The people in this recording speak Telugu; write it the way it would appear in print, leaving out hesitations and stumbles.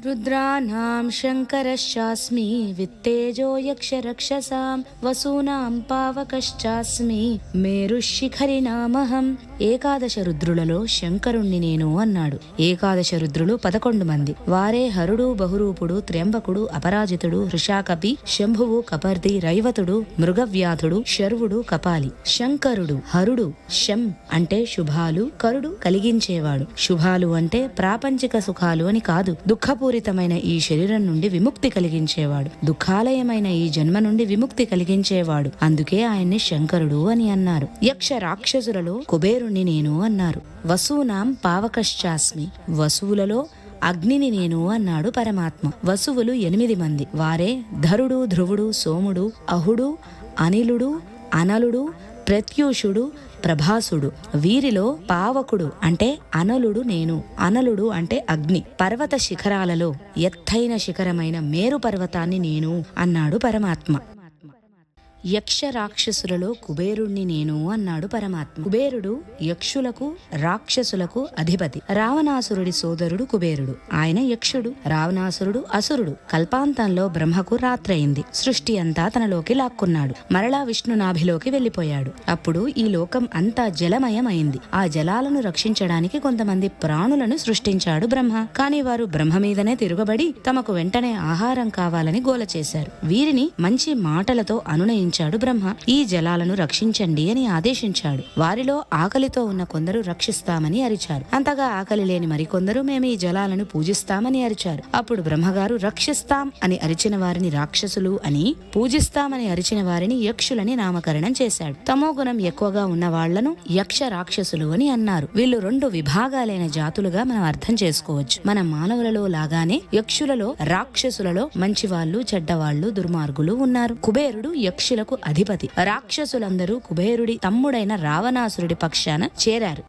रुद्राणां शङ्करश्चास्मि वित्तेजो यक्षरक्षसां वसूनां पावकश्चास्मि మేరుశిఖరినామహం. ఏకాదశ రుద్రులలో శంకరుణ్ణి నేను అన్నాడు. ఏకాదశ రుద్రులు 11 మంది. వారే హరుడు, బహురూపుడు, త్ర్యంబకుడు, అపరాజితుడు, హృషాకపి, శంభువు, కపర్ది, రైవతుడు, మృగవ్యాధుడు, శర్వుడు, కపాలి. శంకరుడు హరుడు. శం అంటే శుభాలు, కరుడు కలిగించేవాడు. శుభాలు అంటే ప్రాపంచిక సుఖాలు అని కాదు, దుఃఖపూరితమైన ఈ శరీరం నుండి విముక్తి కలిగించేవాడు, దుఃఖాలయమైన ఈ జన్మ నుండి విముక్తి కలిగించేవాడు. అందుకే ఆయన్ని శంకరుడు అని అన్నారు. యక్ష రాక్షసులలో కుబేరుణ్ణి నేను అన్నారు. వసూనాం పావకశ్చాస్మి. వసువులలో అగ్నిని నేను అన్నాడు పరమాత్మ. వసువులు 8 మంది. వారే ధరుడు, ధ్రువుడు, సోముడు, అహుడు, అనిలుడు, అనలుడు, ప్రత్యూషుడు, ప్రభాసుడు. వీరిలో పావకుడు అంటే అనలుడు నేను. అనలుడు అంటే అగ్ని. పర్వత శిఖరాలలో ఎత్తైన శిఖరమైన మేరు పర్వతాన్ని నేను అన్నాడు పరమాత్మ. యక్ష రాక్షసులలో కుబేరుణ్ణి నేను అన్నాడు పరమాత్మ. కుబేరుడు యక్షులకు రాక్షసులకు అధిపతి. రావణాసురుడి సోదరుడు కుబేరుడు. ఆయన యక్షుడు. రావణాసురుడు అసురుడు. కల్పాంతంలో బ్రహ్మకు రాత్రయింది. సృష్టి అంతా తనలోకి లాక్కున్నాడు. మరలా విష్ణునాభిలోకి వెళ్లిపోయాడు. అప్పుడు ఈ లోకం అంతా జలమయమైంది. ఆ జలాలను రక్షించడానికి కొంతమంది ప్రాణులను సృష్టించాడు బ్రహ్మ. కాని వారు బ్రహ్మ మీదనే తిరుగబడి తమకు వెంటనే ఆహారం కావాలని గోల చేశారు. వీరిని మంచి మాటలతో అనునయించాడు బ్రహ్మ. ఈ జలాలను రక్షించండి అని ఆదేశించాడు. వారిలో ఆకలితో ఉన్న కొందరు రక్షిస్తామని అరిచారు. అంతగా ఆకలి లేని మరికొందరు మేము ఈ జలాలను పూజిస్తామని అరిచారు. అప్పుడు బ్రహ్మగారు రక్షిస్తాం అని అరిచిన వారిని రాక్షసులు అని, పూజిస్తామని అరిచిన వారిని యక్షులని నామకరణం చేశాడు. తమోగుణం ఎక్కువగా ఉన్న వాళ్లను యక్ష రాక్షసులు అని అన్నారు. వీళ్ళు 2 విభాగాలైన జాతులుగా మనం అర్థం చేసుకోవచ్చు. మన మానవులలో లాగానే యక్షులలో, రాక్షసులలో మంచివాళ్లు, చెడ్డవాళ్లు, దుర్మార్గులు ఉన్నారు. కుబేరుడు యక్షులకు అధిపతి. రాక్షసులందరూ కుబేరుడి తమ్ముడైన రావణాసురుడి పక్షాన చేరారు.